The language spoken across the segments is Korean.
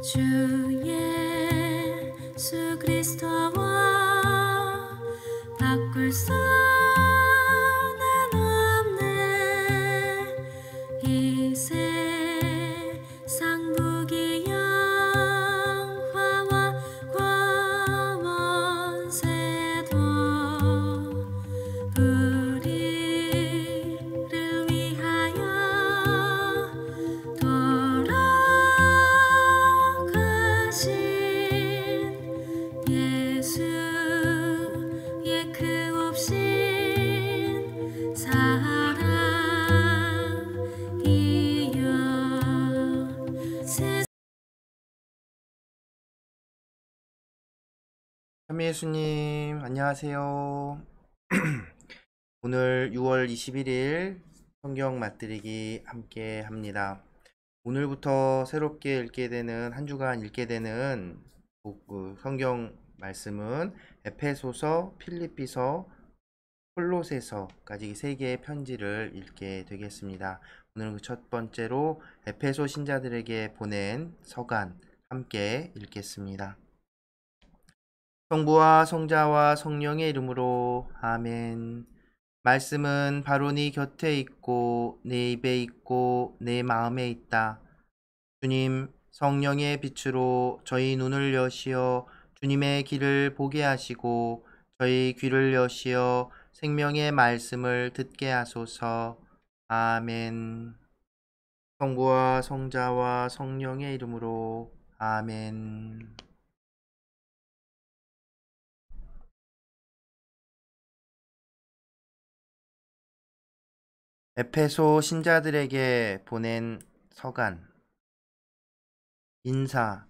주 예수 그리스도와 바꿀 수는 없네. 이 세상 무기영화와 권세도 우리를 위하여 돌아가신 예수의 그 없인 사랑이여. 참예수님 안녕하세요. 오늘 6월 21일 성경 맛들이기 함께 합니다. 오늘부터 새롭게 읽게 되는 한 주간 읽게 되는 성경 말씀은 에페소서, 필립비서, 콜로새서까지 세 개의 편지를 읽게 되겠습니다. 오늘은 그 첫 번째로 에페소 신자들에게 보낸 서간 함께 읽겠습니다. 성부와 성자와 성령의 이름으로 아멘. 말씀은 바로 네 곁에 있고 내 입에 있고 내 마음에 있다. 주님, 성령의 빛으로 저희 눈을 여시어 주님의 길을 보게 하시고 저희 귀를 여시어 생명의 말씀을 듣게 하소서. 아멘. 성부와 성자와 성령의 이름으로 아멘. 에페소 신자들에게 보낸 서간. 인사.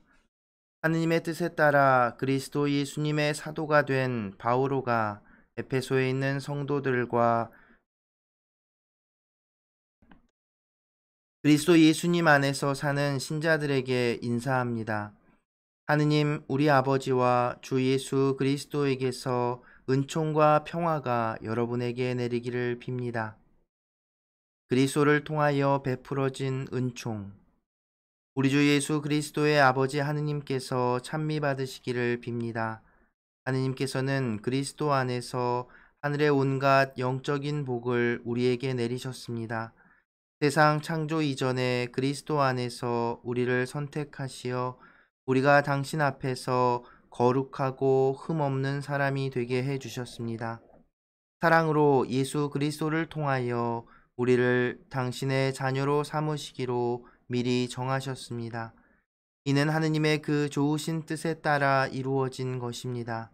하느님의 뜻에 따라 그리스도 예수님의 사도가 된 바오로가 에페소에 있는 성도들과 그리스도 예수님 안에서 사는 신자들에게 인사합니다. 하느님 우리 아버지와 주 예수 그리스도에게서 은총과 평화가 여러분에게 내리기를 빕니다. 그리스도를 통하여 베풀어진 은총, 우리 주 예수 그리스도의 아버지 하느님께서 찬미 받으시기를 빕니다. 하느님께서는 그리스도 안에서 하늘의 온갖 영적인 복을 우리에게 내리셨습니다. 세상 창조 이전에 그리스도 안에서 우리를 선택하시어 우리가 당신 앞에서 거룩하고 흠없는 사람이 되게 해주셨습니다. 사랑으로 예수 그리스도를 통하여 우리를 당신의 자녀로 삼으시기로 미리 정하셨습니다. 이는 하느님의 그 좋으신 뜻에 따라 이루어진 것입니다.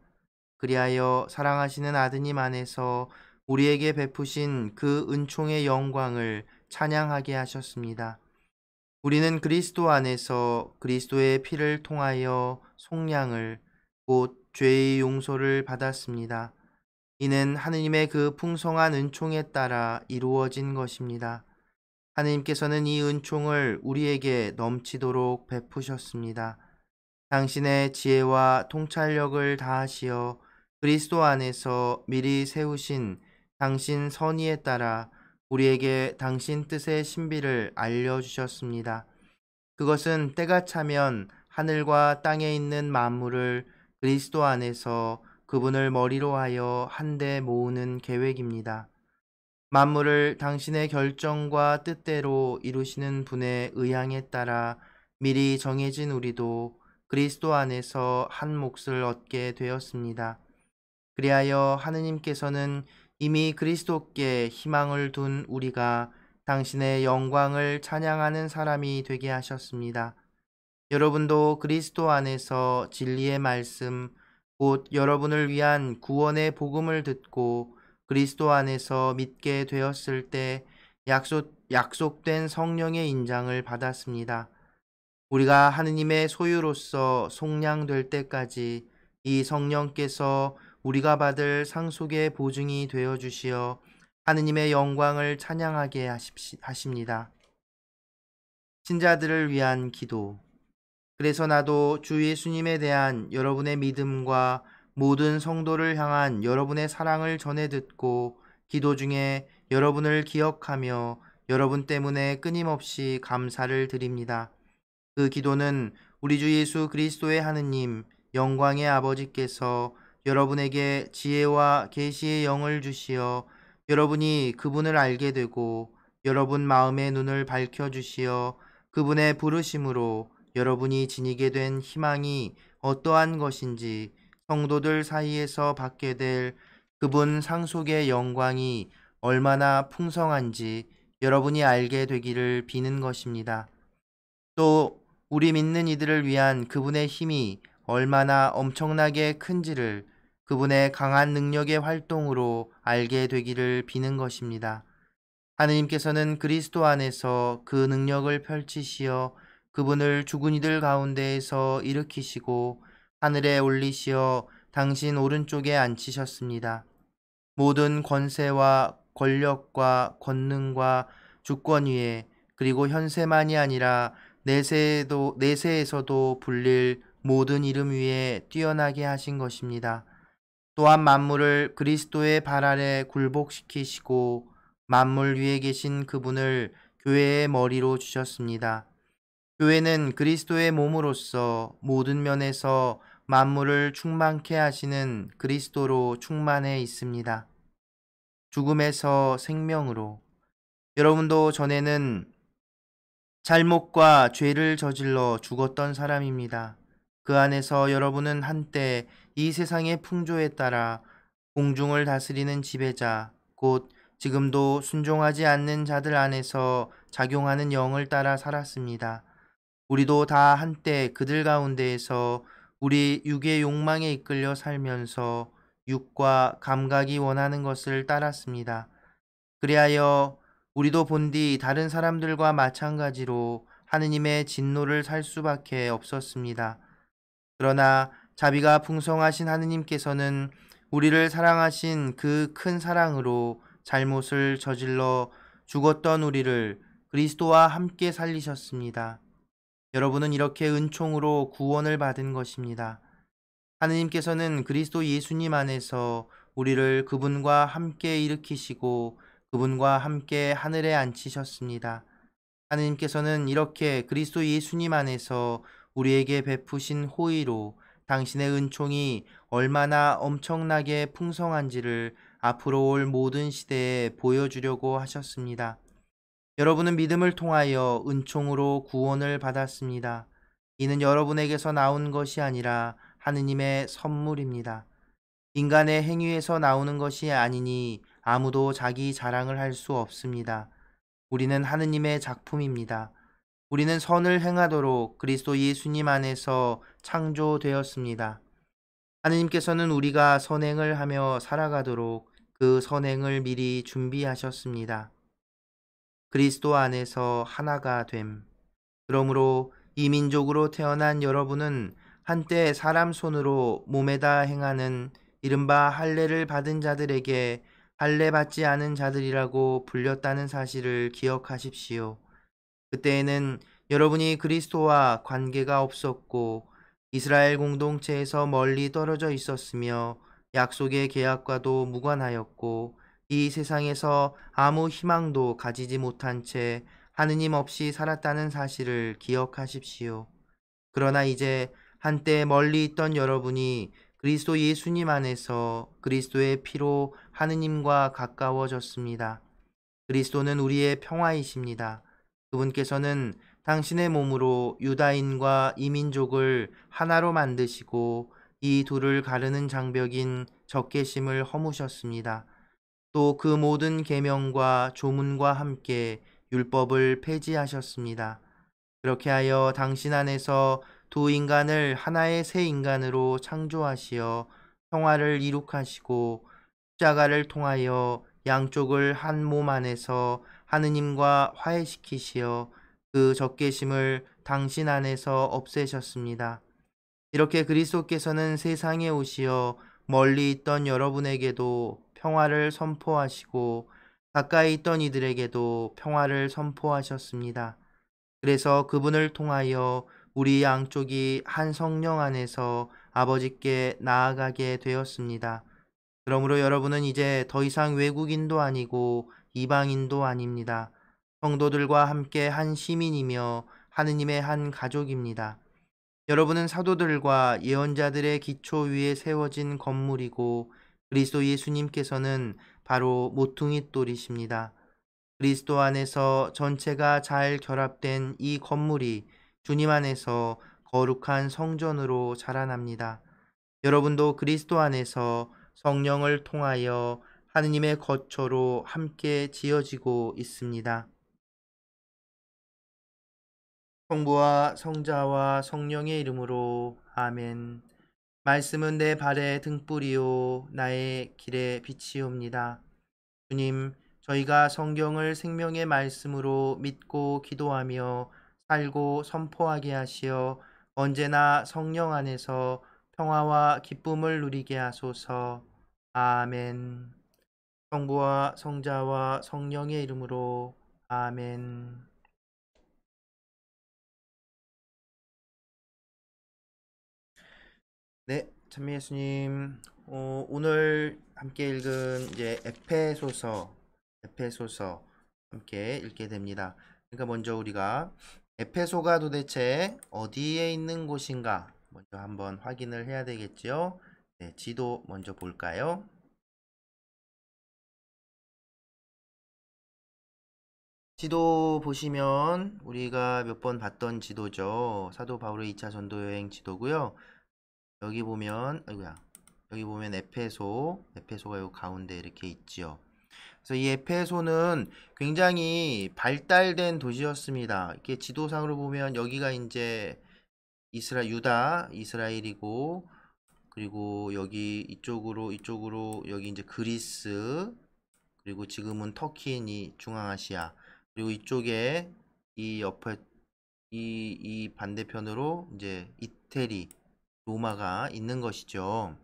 그리하여 사랑하시는 아드님 안에서 우리에게 베푸신 그 은총의 영광을 찬양하게 하셨습니다. 우리는 그리스도 안에서 그리스도의 피를 통하여 속량을 곧 죄의 용서를 받았습니다. 이는 하느님의 그 풍성한 은총에 따라 이루어진 것입니다. 하느님께서는 이 은총을 우리에게 넘치도록 베푸셨습니다. 당신의 지혜와 통찰력을 다하시어 그리스도 안에서 미리 세우신 당신 선의에 따라 우리에게 당신 뜻의 신비를 알려주셨습니다. 그것은 때가 차면 하늘과 땅에 있는 만물을 그리스도 안에서 그분을 머리로 하여 한데 모으는 계획입니다. 만물을 당신의 결정과 뜻대로 이루시는 분의 의향에 따라 미리 정해진 우리도 그리스도 안에서 한 몫을 얻게 되었습니다. 그리하여 하느님께서는 이미 그리스도께 희망을 둔 우리가 당신의 영광을 찬양하는 사람이 되게 하셨습니다. 여러분도 그리스도 안에서 진리의 말씀, 곧 여러분을 위한 구원의 복음을 듣고 그리스도 안에서 믿게 되었을 때 약속된 성령의 인장을 받았습니다. 우리가 하느님의 소유로서 속량될 때까지 이 성령께서 우리가 받을 상속의 보증이 되어 주시어 하느님의 영광을 찬양하게 하십니다. 신자들을 위한 기도. 그래서 나도 주 예수님에 대한 여러분의 믿음과 모든 성도를 향한 여러분의 사랑을 전해 듣고 기도 중에 여러분을 기억하며 여러분 때문에 끊임없이 감사를 드립니다. 그 기도는 우리 주 예수 그리스도의 하느님 영광의 아버지께서 여러분에게 지혜와 계시의 영을 주시어 여러분이 그분을 알게 되고 여러분 마음의 눈을 밝혀 주시어 그분의 부르심으로 여러분이 지니게 된 희망이 어떠한 것인지 성도들 사이에서 받게 될 그분 상속의 영광이 얼마나 풍성한지 여러분이 알게 되기를 비는 것입니다. 또 우리 믿는 이들을 위한 그분의 힘이 얼마나 엄청나게 큰지를 그분의 강한 능력의 활동으로 알게 되기를 비는 것입니다. 하느님께서는 그리스도 안에서 그 능력을 펼치시어 그분을 죽은 이들 가운데에서 일으키시고 하늘에 올리시어 당신 오른쪽에 앉히셨습니다. 모든 권세와 권력과 권능과 주권 위에 그리고 현세만이 아니라 내세에서도 불릴 모든 이름 위에 뛰어나게 하신 것입니다. 또한 만물을 그리스도의 발 아래 굴복시키시고 만물 위에 계신 그분을 교회의 머리로 주셨습니다. 교회는 그리스도의 몸으로서 모든 면에서 만물을 충만케 하시는 그리스도로 충만해 있습니다. 죽음에서 생명으로. 여러분도 전에는 잘못과 죄를 저질러 죽었던 사람입니다. 그 안에서 여러분은 한때 이 세상의 풍조에 따라 공중을 다스리는 지배자, 곧 지금도 순종하지 않는 자들 안에서 작용하는 영을 따라 살았습니다. 우리도 다 한때 그들 가운데에서 우리 육의 욕망에 이끌려 살면서 육과 감각이 원하는 것을 따랐습니다. 그리하여 우리도 본디 다른 사람들과 마찬가지로 하느님의 진노를 살 수밖에 없었습니다. 그러나 자비가 풍성하신 하느님께서는 우리를 사랑하신 그 큰 사랑으로 잘못을 저질러 죽었던 우리를 그리스도와 함께 살리셨습니다. 여러분은 이렇게 은총으로 구원을 받은 것입니다. 하느님께서는 그리스도 예수님 안에서 우리를 그분과 함께 일으키시고 그분과 함께 하늘에 앉히셨습니다. 하느님께서는 이렇게 그리스도 예수님 안에서 우리에게 베푸신 호의로 당신의 은총이 얼마나 엄청나게 풍성한지를 앞으로 올 모든 시대에 보여주려고 하셨습니다. 여러분은 믿음을 통하여 은총으로 구원을 받았습니다. 이는 여러분에게서 나온 것이 아니라 하느님의 선물입니다. 인간의 행위에서 나오는 것이 아니니 아무도 자기 자랑을 할 수 없습니다. 우리는 하느님의 작품입니다. 우리는 선을 행하도록 그리스도 예수님 안에서 창조되었습니다. 하느님께서는 우리가 선행을 하며 살아가도록 그 선행을 미리 준비하셨습니다. 그리스도 안에서 하나가 됨. 그러므로 이민족으로 태어난 여러분은 한때 사람 손으로 몸에다 행하는 이른바 할례를 받은 자들에게 할례 받지 않은 자들이라고 불렸다는 사실을 기억하십시오. 그때에는 여러분이 그리스도와 관계가 없었고 이스라엘 공동체에서 멀리 떨어져 있었으며 약속의 계약과도 무관하였고 이 세상에서 아무 희망도 가지지 못한 채 하느님 없이 살았다는 사실을 기억하십시오. 그러나 이제 한때 멀리 있던 여러분이 그리스도 예수님 안에서 그리스도의 피로 하느님과 가까워졌습니다. 그리스도는 우리의 평화이십니다. 그분께서는 당신의 몸으로 유다인과 이민족을 하나로 만드시고 이 둘을 가르는 장벽인 적개심을 허무셨습니다. 또 그 모든 계명과 조문과 함께 율법을 폐지하셨습니다. 그렇게 하여 당신 안에서 두 인간을 하나의 새 인간으로 창조하시어 평화를 이룩하시고 십자가를 통하여 양쪽을 한 몸 안에서 하느님과 화해시키시어 그 적개심을 당신 안에서 없애셨습니다. 이렇게 그리스도께서는 세상에 오시어 멀리 있던 여러분에게도 평화를 선포하시고 가까이 있던 이들에게도 평화를 선포하셨습니다. 그래서 그분을 통하여 우리 양쪽이 한 성령 안에서 아버지께 나아가게 되었습니다. 그러므로 여러분은 이제 더 이상 외국인도 아니고 이방인도 아닙니다. 성도들과 함께 한 시민이며 하느님의 한 가족입니다. 여러분은 사도들과 예언자들의 기초 위에 세워진 건물이고 그리스도 예수님께서는 바로 모퉁이 돌이십니다. 그리스도 안에서 전체가 잘 결합된 이 건물이 주님 안에서 거룩한 성전으로 자라납니다. 여러분도 그리스도 안에서 성령을 통하여 하느님의 거처로 함께 지어지고 있습니다. 성부와 성자와 성령의 이름으로 아멘. 말씀은 내 발의 등불이요 나의 길의 빛이옵니다. 주님, 저희가 성경을 생명의 말씀으로 믿고 기도하며 살고 선포하게 하시어 언제나 성령 안에서 평화와 기쁨을 누리게 하소서. 아멘. 성부와 성자와 성령의 이름으로 아멘. 네, 찬미 예수님. 오늘 함께 읽은 이제 에페소서 함께 읽게 됩니다. 그러니까 먼저 우리가 에페소가 도대체 어디에 있는 곳인가 먼저 한번 확인을 해야 되겠지요. 네, 지도 먼저 볼까요? 지도 보시면 우리가 몇 번 봤던 지도죠. 사도 바울의 2차 전도 여행 지도고요. 여기 보면 에페소가 요 가운데 이렇게 있지요. 그래서 이 에페소는 굉장히 발달된 도시였습니다. 이렇게 지도상으로 보면 여기가 이제 이스라엘이고, 그리고 여기 이쪽으로 여기 이제 그리스, 그리고 지금은 터키니 중앙아시아, 그리고 이쪽에 이 옆에 이 반대편으로 이제 이태리, 로마가 있는 것이죠.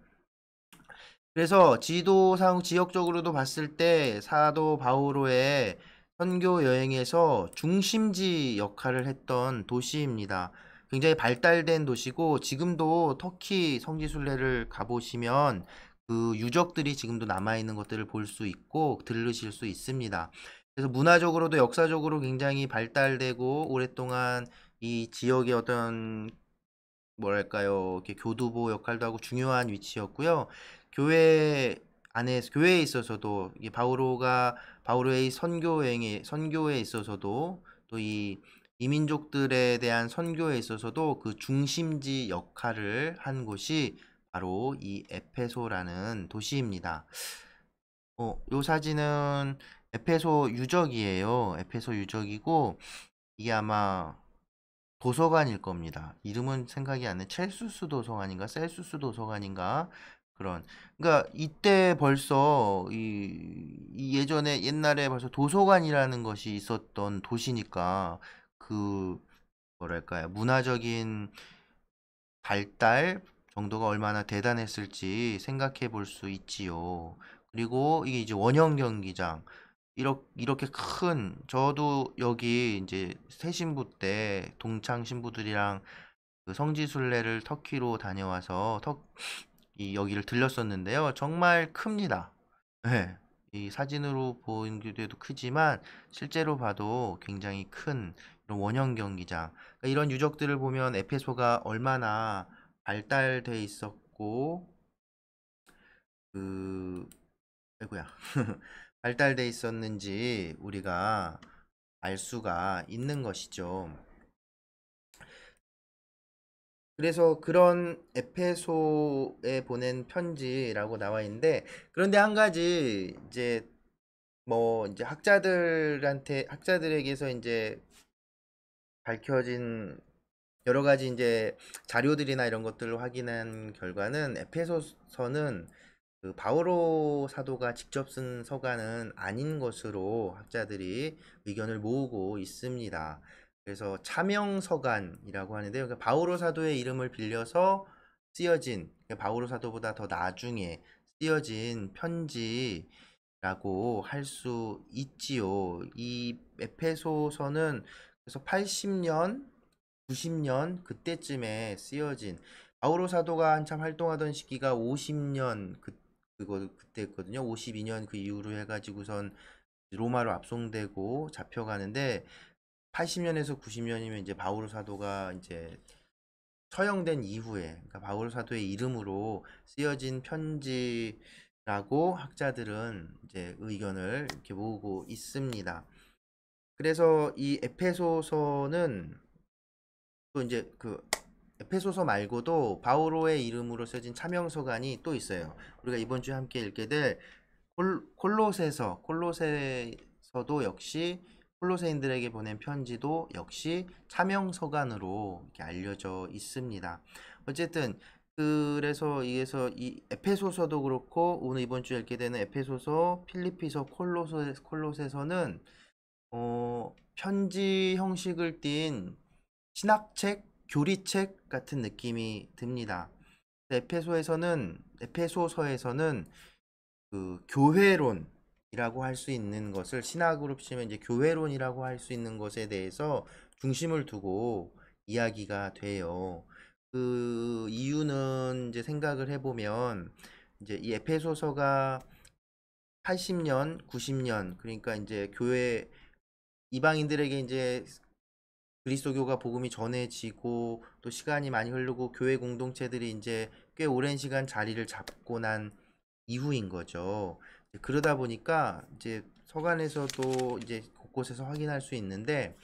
그래서 지도상 지역적으로도 봤을 때 사도 바오로의 선교 여행에서 중심지 역할을 했던 도시입니다. 굉장히 발달된 도시고 지금도 터키 성지순례를 가보시면 그 유적들이 지금도 남아있는 것들을 볼 수 있고 들르실 수 있습니다. 그래서 문화적으로도 역사적으로 굉장히 발달되고 오랫동안 이 지역의 어떤 뭐랄까요, 이렇게 교두보 역할도 하고 중요한 위치였고요. 교회에 있어서도 이 바오로의 선교에 있어서도 또 이 이민족들에 대한 선교에 있어서도 그 중심지 역할을 한 곳이 바로 이 에페소라는 도시입니다. 요 사진은 에페소 유적이에요. 에페소 유적이고 이게 아마 도서관일 겁니다. 이름은 생각이 안 나. 첼수스 도서관인가 셀수스 도서관인가 그런. 그러니까 이때 벌써 이 예전에 옛날에 벌써 도서관이라는 것이 있었던 도시니까 그 뭐랄까요 문화적인 발달 정도가 얼마나 대단했을지 생각해 볼 수 있지요. 그리고 이게 이제 원형 경기장 이렇게 큰 저도 여기 이제 새 신부 때 동창 신부들이랑 그 성지순례를 터키로 다녀와서 이 여기를 들렸었는데요. 정말 큽니다. 네. 이 사진으로 보기에도 크지만 실제로 봐도 굉장히 큰 이런 원형 경기장. 그러니까 이런 유적들을 보면 에페소가 얼마나 발달돼 있었고 그 아이고야 발달돼 있었는지 우리가 알 수가 있는 것이죠. 그래서 그런 에페소에 보낸 편지라고 나와 있는데 그런데 한 가지 이제 뭐 이제 학자들에게서 이제 밝혀진 여러 가지 이제 자료들이나 이런 것들을 확인한 결과는 에페소서는 그 바오로 사도가 직접 쓴 서가는 아닌 것으로 학자들이 의견을 모으고 있습니다. 그래서 차명서간이라고 하는데요. 그러니까 바오로 사도의 이름을 빌려서 쓰여진 그러니까 바오로 사도보다 더 나중에 쓰여진 편지라고 할 수 있지요. 이 에페소서는 그래서 80년, 90년 그때쯤에 쓰여진 바오로 사도가 한참 활동하던 시기가 50년 그때였거든요. 52년 그 이후로 해가지고선 로마로 압송되고 잡혀가는데 80년에서 90년이면 이제 바오로 사도가 이제 처형된 이후에, 그러니까 바울 사도의 이름으로 쓰여진 편지라고 학자들은 이제 의견을 이렇게 모으고 있습니다. 그래서 이 에페소서는 또 이제 그 에페소서 말고도 바오로의 이름으로 써진 차명서간이 또 있어요. 우리가 이번 주에 함께 읽게 될 콜로세서도 역시 콜로세인들에게 보낸 편지도 역시 차명서간으로 이렇게 알려져 있습니다. 어쨌든 그래서 이 에페소서도 그렇고 오늘 이번 주에 읽게 되는 에페소서, 필리피서, 콜로세서는 편지 형식을 띤 신학책, 교리책 같은 느낌이 듭니다. 에페소서에서는 그 교회론이라고 할 수 있는 것을 신학으로 치면 이제 교회론이라고 할 수 있는 것에 대해서 중심을 두고 이야기가 돼요. 그 이유는 이제 생각을 해보면 이제 이 에페소서가 80년, 90년 그러니까 이제 교회 이방인들에게 이제 그리스도교가 복음이 전해지고 또 시간이 많이 흐르고 교회 공동체들이 이제 꽤 오랜 시간 자리를 잡고 난 이후인 거죠. 그러다 보니까 이제 서간에서도 이제 곳곳에서 확인할 수 있는데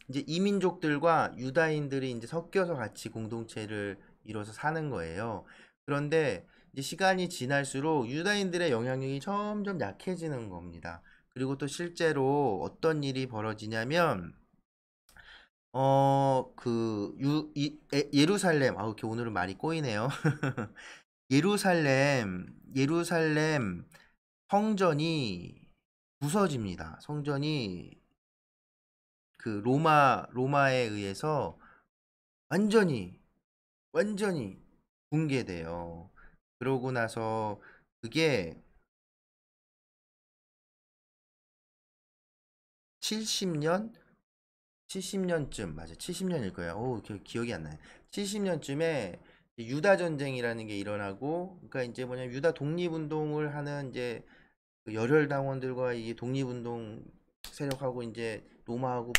이제 이민족들과 유다인들이 이제 섞여서 같이 공동체를 이뤄서 사는 거예요. 그런데 이제 시간이 지날수록 유다인들의 영향력이 점점 약해지는 겁니다. 그리고 또 실제로 어떤 일이 벌어지냐면 예루살렘, 이렇게 오늘은 말이 꼬이네요. 예루살렘 성전이 부서집니다. 성전이 그 로마에 의해서 완전히 붕괴돼요. 그러고 나서 그게 70년쯤, 맞아. 70년일 거예요. 기억이 안 나요. 70년쯤에 유다 전쟁이라는 게 일어나고, 그러니까 이제 뭐냐면 유다 독립운동을 하는 이제 그 열혈 당원들과 이 독립운동 세력하고 이제 로마하고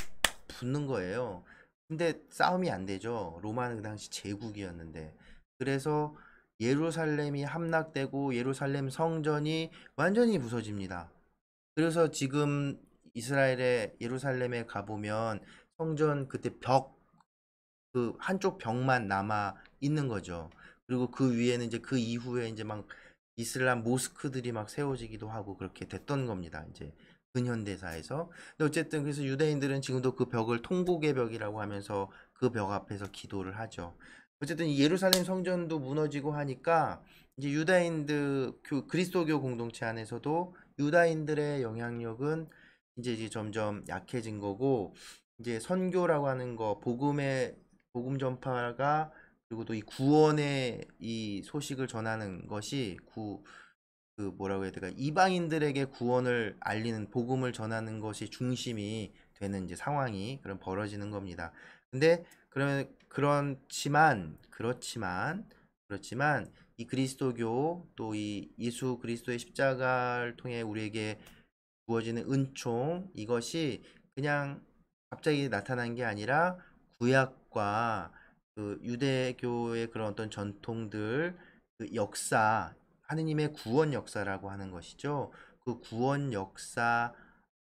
붙는 거예요. 근데 싸움이 안 되죠. 로마는 그 당시 제국이었는데. 그래서 예루살렘이 함락되고 예루살렘 성전이 완전히 부서집니다. 그래서 지금 이스라엘의 예루살렘에 가보면 성전 그때 그 한쪽 벽만 남아 있는 거죠. 그리고 그 위에는 이제 그 이후에 이제 막 이슬람 모스크들이 막 세워지기도 하고 그렇게 됐던 겁니다. 이제 근현대사에서. 근데 어쨌든 그래서 유대인들은 지금도 그 벽을 통곡의 벽이라고 하면서 그 벽 앞에서 기도를 하죠. 어쨌든 이 예루살렘 성전도 무너지고 하니까 이제 그리스도교 공동체 안에서도 유다인들의 영향력은 이제 점점 약해진 거고 이제 선교라고 하는 거 복음 전파가 그리고 또 이 구원의 이 소식을 전하는 것이 그 뭐라고 해야 될까 이방인들에게 구원을 알리는 복음을 전하는 것이 중심이 되는 이제 상황이 그런 벌어지는 겁니다. 근데 그렇지만 이 그리스도교 또 이 예수 그리스도의 십자가를 통해 우리에게 주어지는 은총 이것이 그냥 갑자기 나타난 게 아니라 구약과 그 유대교의 그런 어떤 전통들 그 역사 하느님의 구원 역사라고 하는 것이죠. 그 구원 역사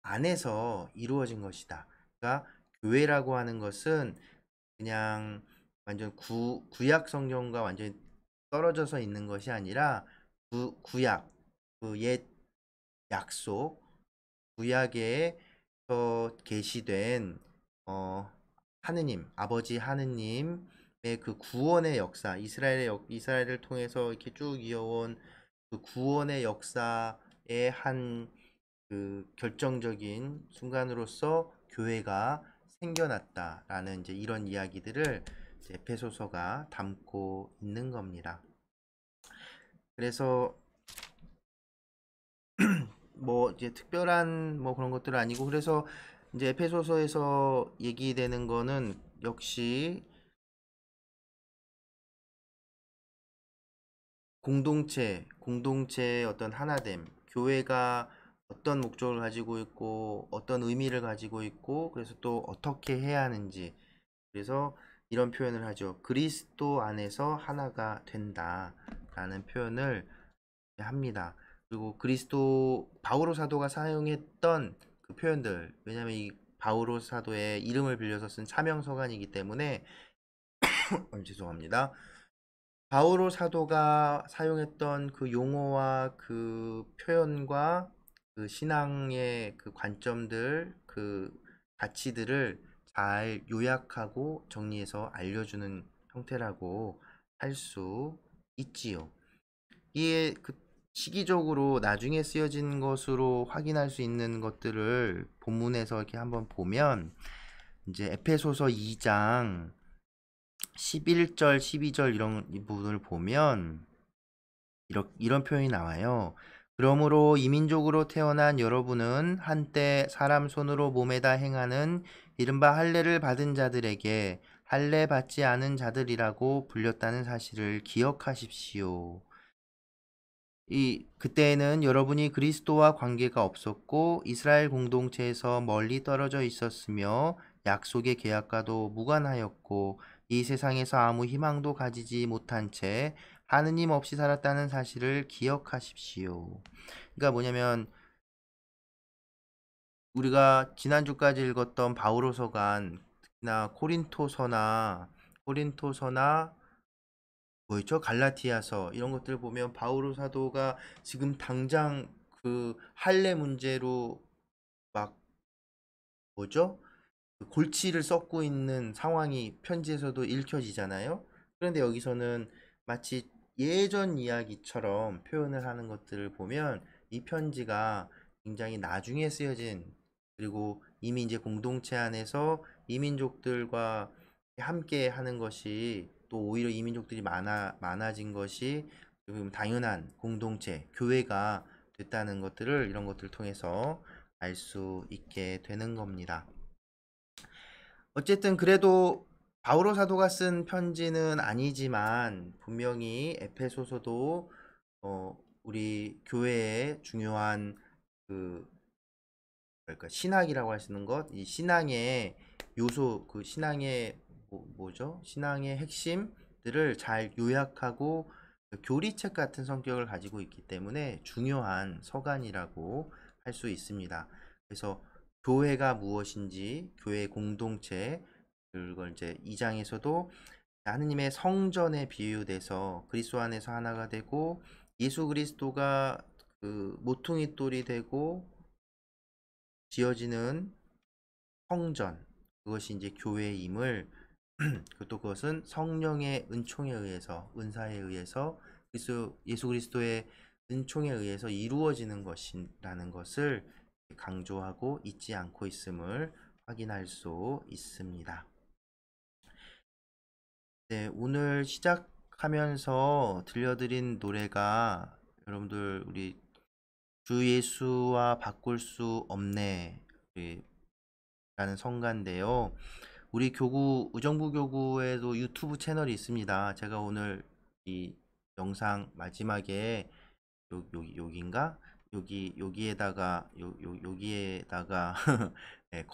안에서 이루어진 것이다. 그러니까 교회라고 하는 것은 그냥 완전 구약 성경과 완전히 떨어져서 있는 것이 아니라 구약 그 옛 약속 구약에 계시된 하느님, 아버지 하느님의 그 구원의 역사, 이스라엘을 통해서 이렇게 쭉 이어온 그 구원의 역사의 한 그 결정적인 순간으로서 교회가 생겨났다라는 이제 이런 이야기들을 이제 에페소서가 담고 있는 겁니다. 그래서 뭐 이제 특별한 뭐 그런 것들은 아니고 그래서 이제 에페소서에서 얘기되는 거는 역시 공동체의 어떤 하나됨, 교회가 어떤 목적을 가지고 있고 어떤 의미를 가지고 있고 그래서 또 어떻게 해야 하는지 그래서 이런 표현을 하죠. 그리스도 안에서 하나가 된다라는 표현을 합니다. 그리고 바오로 사도가 사용했던 그 표현들, 왜냐면 이 바오로 사도의 이름을 빌려서 쓴 사명서간이기 때문에 죄송합니다. 바오로 사도가 사용했던 그 용어와 그 표현과 그 신앙의 그 관점들, 그 가치들을 잘 요약하고 정리해서 알려주는 형태라고 할 수 있지요. 이게 그 시기적으로 나중에 쓰여진 것으로 확인할 수 있는 것들을 본문에서 이렇게 한번 보면, 이제 에페소서 2장 11절, 12절 이런 이 부분을 보면 이런 표현이 나와요. 그러므로 이민족으로 태어난 여러분은 한때 사람 손으로 몸에다 행하는 이른바 할례를 받은 자들에게 할례 받지 않은 자들이라고 불렸다는 사실을 기억하십시오. 그때에는 여러분이 그리스도와 관계가 없었고 이스라엘 공동체에서 멀리 떨어져 있었으며 약속의 계약과도 무관하였고 이 세상에서 아무 희망도 가지지 못한 채 하느님 없이 살았다는 사실을 기억하십시오. 그러니까 뭐냐면, 우리가 지난주까지 읽었던 바오로서간, 특히나 코린토서나 뭐였죠? 갈라티아서 이런 것들 보면 바오로 사도가 지금 당장 그 할례 문제로 막 뭐죠? 그 골치를 썩고 있는 상황이 편지에서도 읽혀지잖아요. 그런데 여기서는 마치 예전 이야기처럼 표현을 하는 것들을 보면 이 편지가 굉장히 나중에 쓰여진, 그리고 이미 이제 공동체 안에서 이민족들과 함께 하는 것이, 또 오히려 이민족들이 많아진 것이 지금 당연한 공동체, 교회가 됐다는 것들을 이런 것들을 통해서 알 수 있게 되는 겁니다. 어쨌든 그래도 바오로 사도가 쓴 편지는 아니지만 분명히 에페소서도 우리 교회의 중요한 그 신학이라고 할 수 있는 것, 이 신앙의 요소, 그 신앙의 뭐죠? 신앙의 핵심들을 잘 요약하고 교리책 같은 성격을 가지고 있기 때문에 중요한 서간이라고 할 수 있습니다. 그래서 교회가 무엇인지, 교회 공동체, 그걸 이제 2장에서도 하느님의 성전에 비유돼서 그리스도 안에서 하나가 되고 예수 그리스도가 그 모퉁이 돌이 되고 지어지는 성전, 그것이 이제 교회임을 또 그것은 성령의 은총에 의해서, 은사에 의해서 예수 그리스도의 은총에 의해서 이루어지는 것이라는 것을 강조하고 잊지 않고 있음을 확인할 수 있습니다. 네, 오늘 시작하면서 들려드린 노래가 여러분들 우리 주 예수와 바꿀 수 없네 라는 성가인데요. 우리 의정부 교구에도 유튜브 채널이 있습니다. 제가 오늘 이 영상 마지막에 여기인가? 여기에다가 네,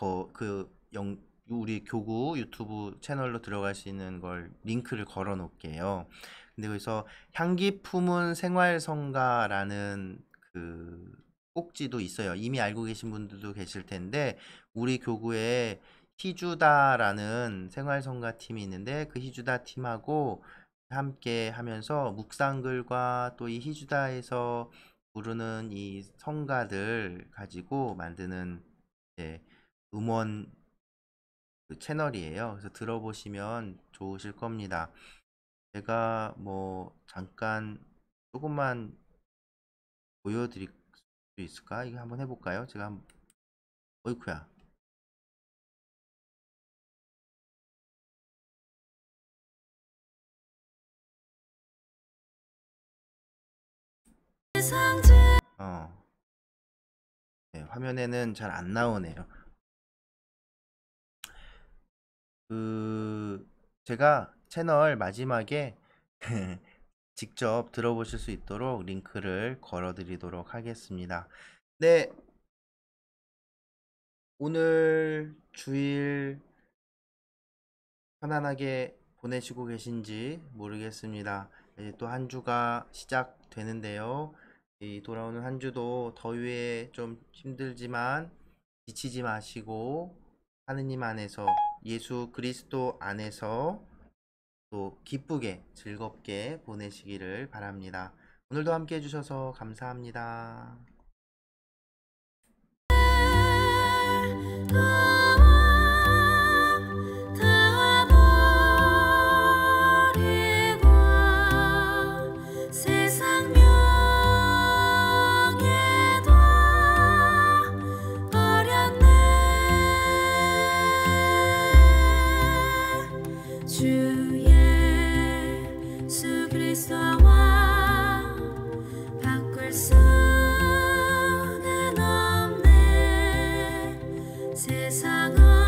우리 교구 유튜브 채널로 들어갈 수 있는 걸 링크를 걸어 놓을게요. 근데 거기서 향기 품은 생활성가라는 그 꼭지도 있어요. 이미 알고 계신 분들도 계실 텐데, 우리 교구에 희주다라는 생활성가 팀이 있는데 그 희주다 팀하고 함께 하면서 묵상글과 또 이 희주다에서 부르는 이 성가들 가지고 만드는 음원 그 채널이에요. 그래서 들어보시면 좋으실 겁니다. 제가 뭐 잠깐 조금만 보여드릴 수 있을까? 이거 한번 해볼까요? 제가 어이쿠야. 네, 화면에는 잘 안 나오네요. 제가 채널 마지막에 직접 들어보실 수 있도록 링크를 걸어 드리도록 하겠습니다. 네, 오늘 주일 편안하게 보내시고 계신지 모르겠습니다. 이제 또 한 주가 시작되는데요. 이 돌아오는 한 주도 더위에 좀 힘들지만 지치지 마시고 하느님 안에서 예수 그리스도 안에서 또 기쁘게 즐겁게 보내시기를 바랍니다. 오늘도 함께 해주셔서 감사합니다. 세상 명예도 버렸네. 주 예수 그리스도와 바꿀 수는 없네. 세상은